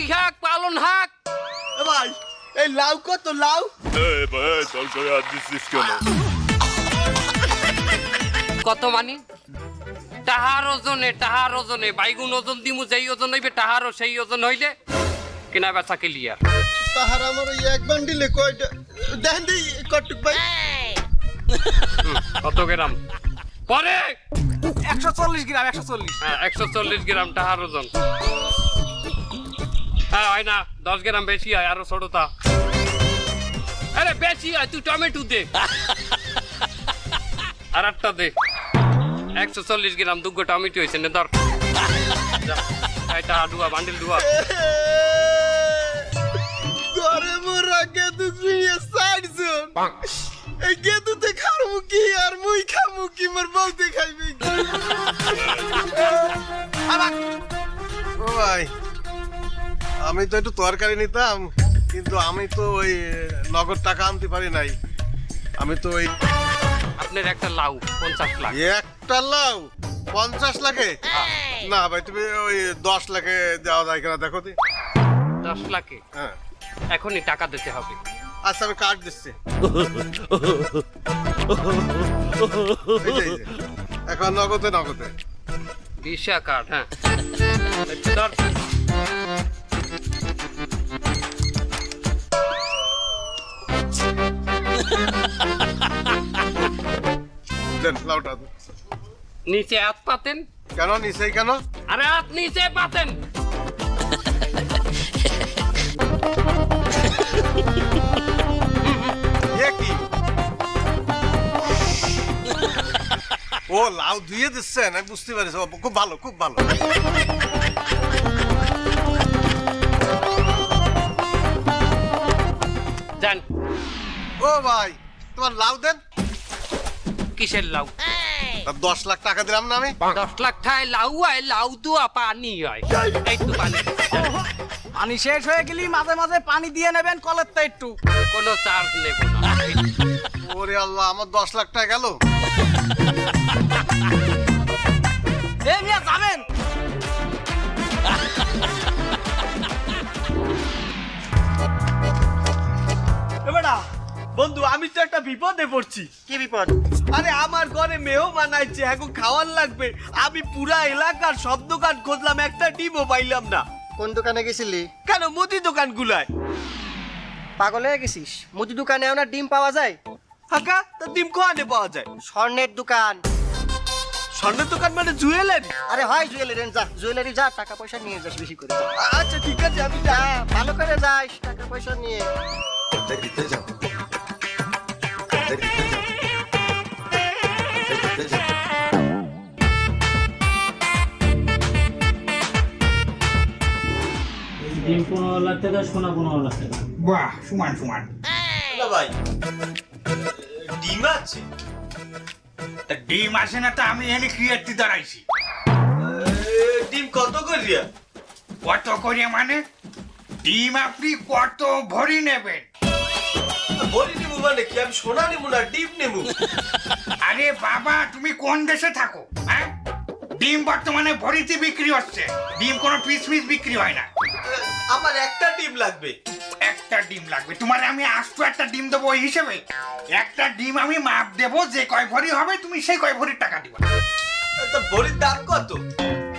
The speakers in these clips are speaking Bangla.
শাক পালন শাক। ভাই এই লাউ কত লাউ? ভাই তরকারি আর দিচ্ছিস কেন? কত মানি? টাহার ওজনে বাইগুন ওজন দিমু যেই ওজন হইবে টাহারও সেই ওজন হইলে কিনা বেচা ক্লিয়ার। তাহার আমার ওই এক বান্ডিলে কয়টা দেখেন দিই কটুক ভাই। কত গ্রাম পরে? 140 গ্রাম 140। হ্যাঁ 140 গ্রাম টাহার ওজন। হ্যাঁ হয় না 10 গ্রাম বেশি হয় আরো ছোটটা। আরে বেশি হয় তুই টমেটো দে আর একটা দে। 140 গ্রাম দুগো টমেটো হয়েছে না ধর। এটা ডুয়া বান্ডিল ডুয়া। ঘরে মোরা গেদু শুয়ে সাইডজন এই গেদুতে খামু কি আর মুই খামু কি মোর বউতে খাইবে কি? ও ভাই আমি তো একটু তরকারি নিতাম কিন্তু আমি তো ওই নগদ টাকা আনতে পারি নাই। আমি তো ওই আপনার একটা লাউ 50 লাখ। একটা লাউ 50 লাখে? না ভাই তুমি ওই 10 লাখে দেওয়া যায় কিনা দেখো তো। 10 লাখে? হ্যাঁ এখনই টাকা দিতে হবে। আচ্ছা আমি কার্ড দিচ্ছি। এই যে, এই যে। এখন নগদে নগদে ভিসা কার্ড। হ্যাঁ একটু ধর। দেন লাউটা দেন। নিচে হাত পাতেন। কেন নিচেই কেন? আরে হাত নিচে পাতেন। এ কি? ও লাউ ধুয়ে দিচ্ছেন আমি বুঝতে পারছি। ও, খুব ভালো খুব ভালো। যান। ও ভাই তোমার লাউ দেন। কিসের লাউ? তা 10 লাখ টাকা দিলাম না আমি। 10 লাখ টাকায় লাউ হয়? লাউ দুয়া পানি হয়। এই তো পানি। পানি শেষ হয়ে গেলি মাঝে মাঝে পানি দিয়ে নেবেন কলের তো একটু। কোনো চার্জ নেব না। ওরে আল্লাহ আমার 10 লাখ টাকা গেল। এই নিয়ে যাবেন। এবারা বন্ধু আমি তো একটা বিপদে পড়ছি। কি বিপদ? আরে আমার ঘরে মেহমান আইছে এখন খাওয়ার লাগবে। আমি পুরা এলাকার সব দোকান খুঁজলাম একটা ডিমও পাইলাম না। কোন দোকানে গেছিলি? কেন মুদি দোকান গুলায়? পাগল হয়ে গেছিস? মুদি দোকানেও না ডিম পাওয়া যায়? হাকা তা ডিম কোয়ানে পাওয়া যায়? স্বর্ণের দোকান। স্বর্ণের দোকান মানে জুয়েলারি? আরে হয় জুয়েলারি, যা জুয়েলারি যা, টাকা পয়সা নিয়ে যাস বেশি করে। আচ্ছা ঠিক আছে আমি যা ভালো করে যাস টাকা পয়সা নিয়ে। ডিম 15 লাখ টাকা, সোনা 15 লাখ টাকা। বাহ সমান সমান। না ভাই ডিম আছে? তা ডিম আসে না তো আমি এনে ক্রিয়েটটি দাঁড়াইছি। ডিম কত করিয়া? কত করে মানে? ডিম আপনি কত ভরি নেবেন? বলি নিবু মানে কি? আমি সোনা নিবু না ডিম নেবু। আরে বাবা তুমি কোন দেশে থাকো? হ্যাঁ ডিম বর্তমানে ভরিতে বিক্রি হচ্ছে। ডিম কোনো পিস পিস বিক্রি হয় না। আমার একটা ডিম লাগবে। একটা ডিম লাগবে তোমার? আমি আস্ত একটা ডিম দেবো ওই হিসেবে? একটা ডিম আমি মাপ দেবো, যে কয় ভরি হবে তুমি সেই কয় ভরির টাকা দিবা। তা ভরির দাম কত?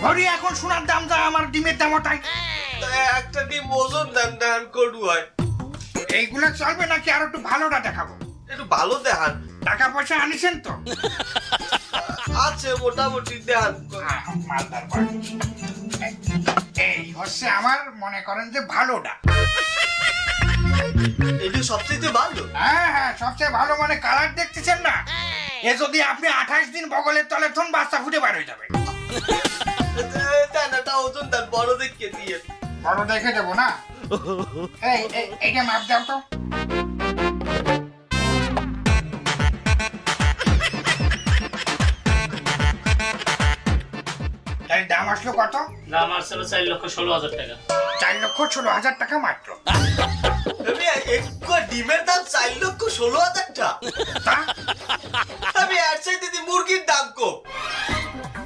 ভরি এখন সোনার দাম যা আমার ডিমের দাম ওটাই। তা একটা ডিম ওজন দেন দেন করু হয়। এইগুলো চলবে নাকি আরো একটু ভালোটা দেখাবো? একটু ভালো দেখান। টাকা পয়সা আনিছেন তো? আছে মোটামুটি দেখান। মালদার বাড়ি। এই হচ্ছে আমার মনে করেন যে ভালোটা। এটা সবচেয়ে ভালো। হ্যাঁ হ্যাঁ সবচেয়ে ভালো মানে কালার দেখতেছেন না? এ যদি আপনি 28 দিন বগলের তলে থন বাচ্চা ফুটে বার হয়ে যাবে। দেন একটা ওজন দেন বড় দেখে দিয়ে। বড় দেখে দেবো না? এইটা মাপ দাও তো। তাই দাম আসলো কত? দাম আসছিল 4,16,000 টাকা। 4,16,000 টাকা মাত্র। আমি এক ডিমের দাম 4,16,000 টাকা। তা আমি এর চাইতে মুরগির দাম কম।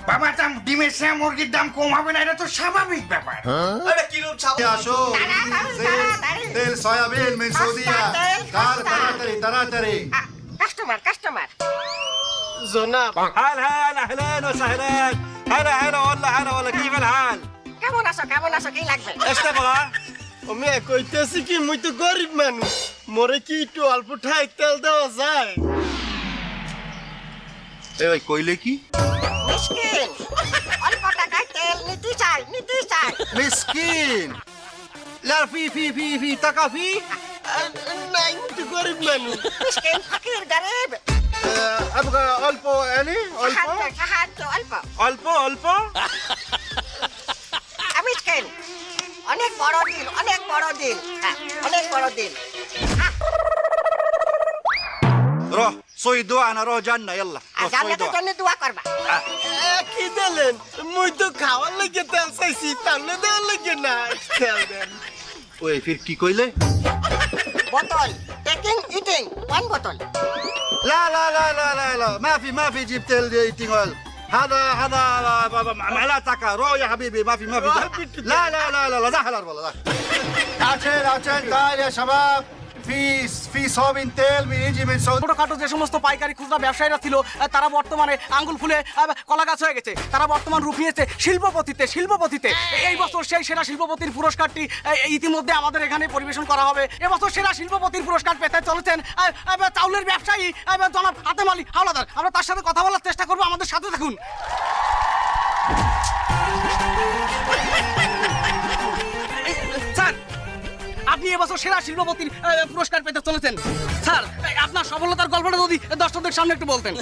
বাবা বাবা ডিমের চেয়ে মুরগির দাম কম হবে না, এটা তো স্বাভাবিক ব্যাপার। আরে কিরম ছাপ আসো তেল সয়াবিন মিন সৌদিয়া তাড়াতাড়ি তাড়াতাড়ি কাস্টমার জনাব هلا اهلا وسهلا هلا والله كيف الحال؟ কেমন আছো কি লাগবে? ايش تبغى؟ আমি কইতেছি কি মুই তো গরিব মানুষ, মোরে কি একটু অল্প ঠাই তেল দেওয়া যায়? এই কইলে কি মিসকিন অল্প টাকায় তেল নিতে চাই মিসকিন লা ফি টাকা ফি নাই মুই তো গরিব মানুষ, মিসকিন ফকির গরিব আবগা অল্প এনে অল্প সাহায্য অল্প অল্প অল্প মিসকিন অনেক বড় দিন হ্যাঁ, অনেক বড় দিন روح صوي دعاء انا روح جنة يلا আর روح صوي জান্নাতের دعاء জন্য দোয়া করবা। কি দিলেন? মুই তো খাওয়ার লাগে তেল চাইছি, তাহলে দেওয়ার লাগে না তেল দেন। ওই ফির কি কইলে বোতল টেকিং ইটিং ওয়ান বোতল لا لا لا لا لا لا ما في جيب تيل ايتين اويل هذا معلاتك روح يا حبيبي ما في لا لا لا لا لا زحلر والله عشان تعال يا شباب في صابين تيل بيجي من سعودي ছোটখাটো যে সমস্ত পাইকারি খুচরা ব্যবসায়ীরা ছিল তারা বর্তমানে আঙ্গুল ফুলে কলা গাছ হয়ে গেছে। তারা বর্তমান রূপিয়েছে শিল্পপতিতে। এই বছর সেই সেরা শিল্পপতির পুরস্কারটি ইতিমধ্যে আমাদের এখানে পরিবেশন করা হবে। এবছর সেরা শিল্পপতির পুরস্কার পেতে চলেছেন চাউলের ব্যবসায়ী জনাব হাতেম আলী হাওলাদার। আমরা তার সাথে কথা বলার চেষ্টা করবো, আমাদের সাথে থাকুন। স্যার, আপনি এবছর সেরা শিল্পপতির পুরস্কার পেতে চলেছেন। স্যার, আপনার সফলতার গল্পটা যদি দর্শকদের সামনে একটু বলতেন।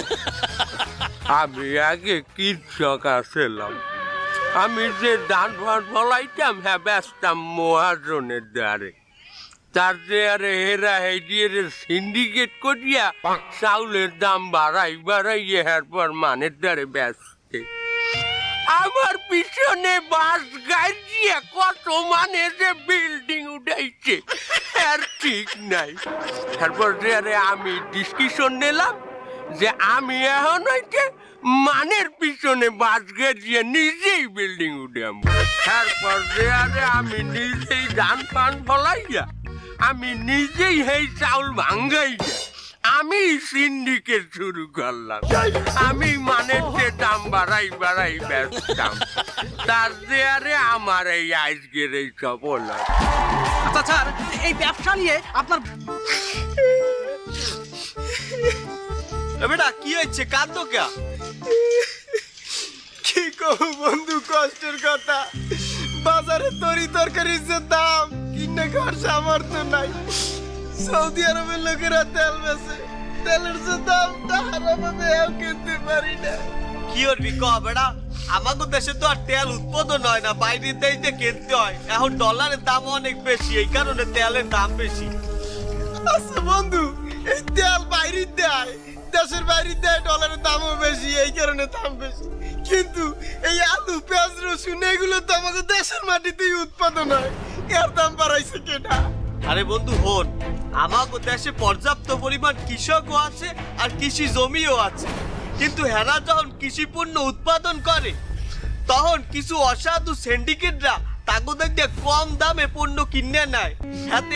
আমি আগে কৃষক আসলাম, আমি যে ধান ফান ফলাইতাম হ্যাঁ বেচতাম মহাজনের দ্বারে, তার দ্বারে হেরা হেডিয়ের সিন্ডিকেট করিয়া চাউলের দাম বাড়াইয়ে এরপর মানের দ্বারে বেচতে। আমার পিছনে বাস গাইছিয়া কত মানে যে বিল্ডিং উঠাইছে আর ঠিক নাই। তারপর যে আমি ডিসিশন নিলাম যে আমি এখন হইতে মানের পিছনে বাস গেছিয়ে নিজেই বিল্ডিং উঠাম। তারপর যে আমি নিজেই ধান পান ফলাইয়া আমি নিজেই এই চাউল ভাঙ্গাইয়া আমি সিন্ডিকেট শুরু করলাম। আমি মানের যে দাম বাড়াই বেচতাম, তার দেয়ারে আমার এই আজকের এই সফল। আচ্ছা স্যার, এই ব্যবসা নিয়ে আপনার বেটা কি হচ্ছে কাঁদো কে? কি কহু বন্ধু, কষ্টের কথা। বাজারে তরকারির যে দাম কিনে খাওয়ার সামর্থ্য নাই। সৌদি আরবের লোকেরা তেল বেচে, তেলের যে দাম তাহার অভাবে কিনতে পারি না। কি করবি ক বেটা? আমাদের দেশে তো আর তেল উৎপাদন হয় না, বাইরের দেশে কিনতে হয়। এখন ডলারের দাম অনেক বেশি, এই কারণে তেলের দাম বেশি। আচ্ছা বন্ধু, এই তেল বাইরে দেয়, দেশের বাইরে দেয়, ডলারের দামও বেশি, এই কারণে দাম বেশি। কিন্তু এই আলু পেঁয়াজ রসুন এগুলো তো আমাদের দেশের মাটিতেই উৎপাদন হয়, এর দাম বাড়াইছে কেনা? আরে বন্ধু হন, আমাদের দেশে পর্যাপ্ত পরিমাণ কৃষকও আছে আর কৃষি জমিও আছে, কিন্তু হেরা যখন কৃষি পণ্য উৎপাদন করে তখন কিছু অসাধু সিন্ডিকেটরা তাগোদের দিয়ে কম দামে পণ্য কিনে নেয়। হাতে